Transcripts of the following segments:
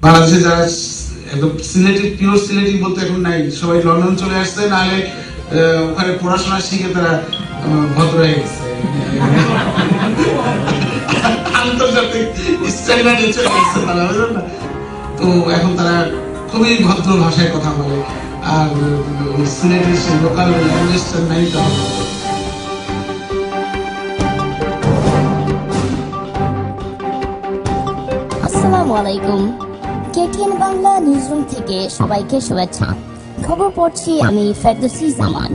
বাংলাদেশে যারা একদম সিলেটি পিওর সিলেটি বলতে এখন নাই, সবাই লন্ডন চলে আসছে, নাহলে ওখানে পড়াশোনা শিখে তারা ভদ্র হয়ে গেছে, আন্তর্জাতিক স্ট্যান্ডার্ডে চলে গেছে তারা, বুঝলেন না? তো এখন তারা খুবই ভদ্র ভাষায় কথা বলে, আর সিলেটের সেই লোকাল ল্যাঙ্গুয়েজটা নাই। তো আসসালামু আলাইকুম, কেটিএন বাংলা নিউজরুম থেকে সবাইকে শুভেচ্ছা। খবর পড়ছি আমি ফেরদৌসী জামান।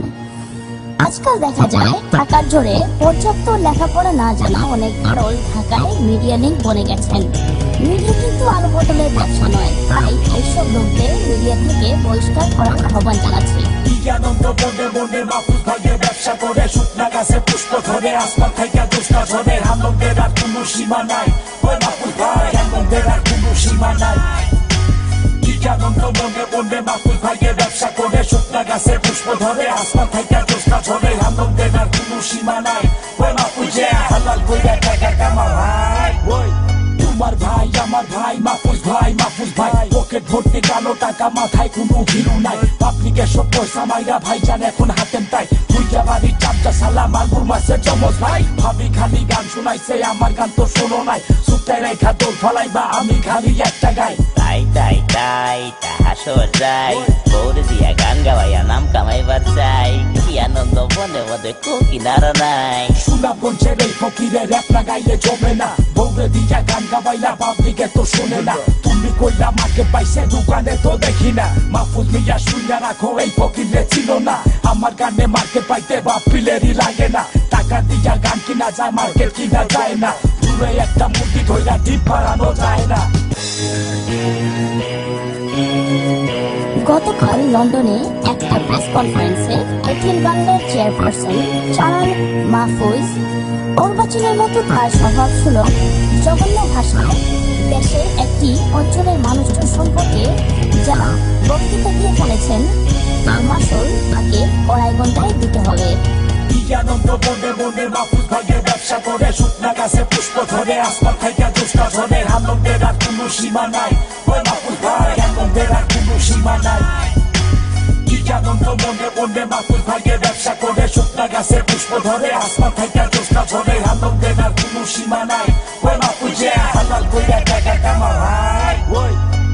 আজকাল দেখা যায় ঢাকার জোরে পর্যাপ্ত লেখাপড়া না জানা অনেক গারল ঢাকায় মিডিয়া লিঙ্ক বনে গেছেন। মিডিয়া কিন্তু আলো বদলের ব্যবসা নয়, তাই এইসব লোকদের মিডিয়া থেকে বহিষ্কার করার আহ্বান জানাচ্ছি। ব্যবসা করে শুকনা গাছে পুষ্প ধরে, আসমান থেকে দুষ্টা ঝরে, আনন্দের আর কোনো সীমা নাই, ওই মাহফুজ ভাই আনন্দের আর কোনো সীমা নাই। আনন্দ মনে মনে মাহফুজ ভাইয়ের ব্যবসা করে শুকনা গাছে পুষ্প ধরে, আসমান থেকে দুষ্টা ঝরে, আনন্দের আর কোনো সীমা নাই, ওই মাহফুজ হালাল কইরা টাকা কামা ভাই। ওই তোমার ভাই আমার ভাই মাহফুজ ভাই, মাহফুজ ভাই পকেট ভর্তি কালো টাকা, মাথায় কোনো ভিড়ু নাই, পাবলিকের সব পয়সা মাইরা ভাই জান এখন হাতেম তাই। দুইটা বাড়ি চামচা সালাম মাগুর মাছের চমচ ভাই, ভাবি খালি গান শুনাইছে আমার গান তো শোনো নাই, সুতায় রেখা দোল ফলাই বা আমি খালি একটা গাই। তাই তাই তাই হাসর যাই, বৌরে দিয়া গান গাওয়াইয়া নাম কামাইবার চাই, কি আনন্দ বনে মধ্যে কিনারা নাই। সুনা পঞ্চের এই ফকিরের এক না গাইলে জমে না, বৌরে দিয়া গান গাওয়াইলা পাবলিকে তো শোনে না। তুমি কইলা মাকে পাইছে দোকানে তো দেখি না, মাহফুজ মিয়া শুইয়া রাখো এই ফকিরে ছিল না, আমার গানে মার্কেট পাইতে বাপিলেরই লাগে না, টাকা দিয়া গান কিনা যায় মার্কেট কিনা যায় না, দূরে একটা মুরগি ধইরা ডিপ বাড়ানো যায় না। গতকাল লন্ডনে একটা প্রেস কনফারেন্সে কেটিএন বাংলার চেয়ারপারসন চারাল মাহফুজ অর্বাচনের মতো তার স্বভাব ছিল জঘন্য ভাষায় দেশের একটি অঞ্চলের মানুষজন সম্পর্কে যা বক্তৃতা দিয়ে বলেছেন তার মাসুল তাকে কড়াই গন্ডায় দিতে হবে। আনন্দ মনে মনে মাহফুজ ভাইয়ের ব্যবসা করে শুকনা গাছে পুষ্প ধরে, আসমান থেকে দুষ্টা ঝরে, আনন্দের আর কোনো সীমা নাই, ওই মাহফুজ ভাই আনন্দের আর কোনো সীমা নাই। আনন্দ মনে মনে মাহফুজ ভাইয়ের ব্যবসা করে শুকনা গাছে পুষ্প ধরে, আসমান থেকে দুষ্টা ঝরে, আনন্দের আর কোনো সীমা নাই, ওই মাহফুজ হালাল কইরা টাকা কামা ভাই। ওই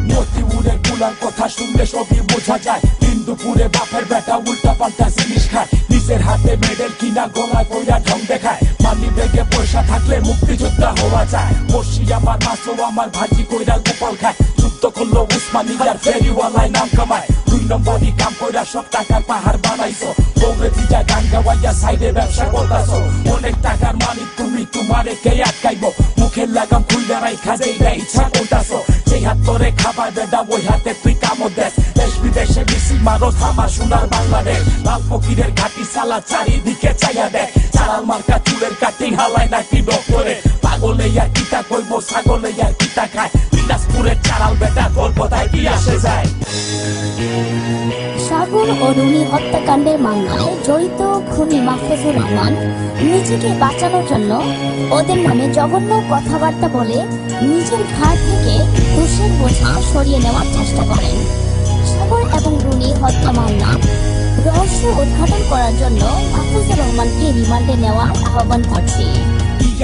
মতি উড়ে গুলার কথা শুনলে সবই বোঝা যায়, দিন দুপুরে বাপের বেটা উল্টা পাল্টা জিনিস খায়, নিজের হাতে মেডেল কিনা গলায় কইরা ঢং দেখায়, মানি ব্যাগে পয়সা থাকলে মুক্তিযোদ্ধা হওয়া যায়, বসি আমার মাছও আমার ভাজি কইরা গোপাল খায়, যুদ্ধ করলো উসমানিয়ার ফেরিওয়ালায় নাম কামায়, 2 নম্বরই কাম কইরা সব টাকার পাহাড় বানাইছো, বউরে দিয়া গান গাওয়াইয়া সাইডে ব্যবসা করতাছো, অনেক টাকার মালিক তুমি, তোমারে কে আটকাইবো, মুখের লাগাম খুইলা রাইখা যেইটা ইচ্ছা করতাছো, যেই হাত তোরে খাবার বেদা ওই হাতে তুই কামো দেশ, দেশ বিদেশে বিসি মারো থামা সোনার বাংলাদেশ, লাল ফকিরের ঘাটি চালা চারিদিকে চাইয়া দেখ, চালাল মার্কা চুলের কাটি হালাই নাকি ডক্টরে, পাগলে আর কিতা কইবো ছাগলে আর কিতা খায়, দিনাজপুরের চালাল বেটা গল্প তাই কি আসে যায়। সাগর ও রুনি হত্যাকাণ্ডের মামলায় জড়িত খুনি মাহফুজুর রহমান নিজেকে বাঁচানোর জন্য ওদের নামে জঘন্য কথাবার্তা বলে নিজের ঘাট থেকে দোষের বোঝা সরিয়ে নেওয়ার চেষ্টা করেন। সাগর এবং রুনি হত্যা মামলা রহস্য উদ্ঘাটন করার জন্য মাহফুজুর রহমানকে রিমান্ডে নেওয়ার আহ্বান করছি।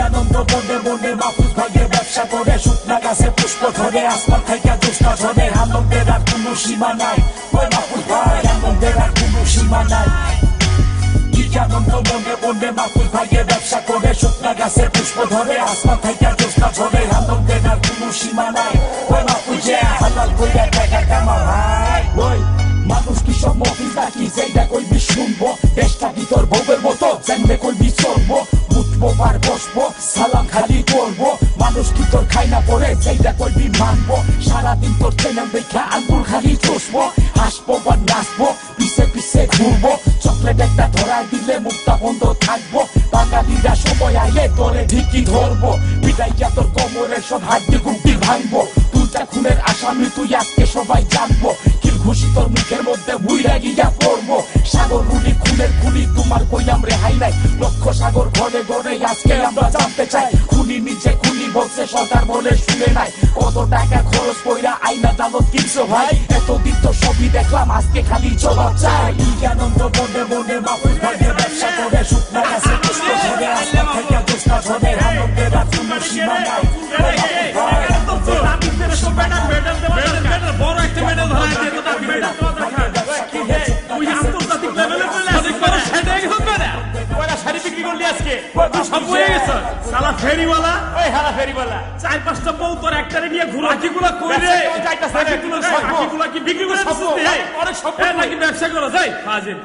আনন্দ মনে মনে মাহফুজ ভাইয়ের ব্যবসা করে শুকনা গাছে পুষ্প ধরে, আসমান থেকে দুষ্টা ঝরে, আনন্দের আর কোনো সীমা নাই, ওই মাহফুজ ভাই আনন্দের আর কোনো সীমা নাই। আনন্দ মনে মনে মাহফুজ ভাইয়ের ব্যবসা করে শুকনা গাছে পুষ্প ধরে, আসমান থেকে দুষ্টা ঝরে, আনন্দের আর কোনো সীমা নাই, ওই মাহফুজ হালাল কইরা টাকা কামা ভাই। ওই মানুষ কি সব মফিজ নাকি যেইটা কইবি শুনবো, দেশটা কি তোর বউয়ের মতো যেমনে কইবি চলবো, উঠবো পার বসবো সালাম খালি করবো, মানুষ কি তোর খাই না পরে যেইটা কইবি মানবো, সারাদিন তোর চ্যানেল দেখা আঙ্গুল খালি চষবো, হাসবো বা নাচবো পিছে পিছে ঘুরবো, চকলেট একটা ধরায় দিলে মুখটা বন্ধ থাকবো, বাঙালিরা সময় আইলে তোরে ঠিকই ধরবো, পিটাইয়া তোর কোমরের সব হাড্ডি গুড্ডি ভাঙবো, দুইটা খুনের আসামি তুই আজকে সবাই জানবো, কিল ঘুষি তোর মুখের মধ্যে উইরা গিয়া পড়বো, সাগর রুনি খুনের খুনি তোমার কই আমরা হাই নাই, লক্ষ সাগর ঘরে ঘরে আজকে আমরা জানতে চাই, খুনি নিজে খুনি বলছে সরকার বলে শুনে নাই কত টাকা খরচ কইরা আইন আদালত কিনছো ভাই এতদিন তো সবই দেখলাম আজকে খালি জবাব চাই আনন্দ বনে বনে মাপুর ভাগে ব্যবসা করে শুকনা গাছে পুষ্প ধরে আসমান থেকে জোস্না ঝরে আনন্দের আর কোনো সীমা নাই বড় একটা মেডেল ধরা আছে তো তার মেডেল ওই আন্তর্জাতিক লেভেলে বলে আছে সেটাই হবে না ওরা শাড়ি বিক্রি করলি আজকে তুই সব হয়ে গেছ শালা ফেরিওয়ালা ওই হালা ফেরিওয়ালা চার পাঁচটা বউ তোর একটারে নিয়ে ঘুরো বাকিগুলো কই রে বাকিগুলো কি বিক্রি করে সব অনেক সব নাকি ব্যবসা করো যাই ফাজিল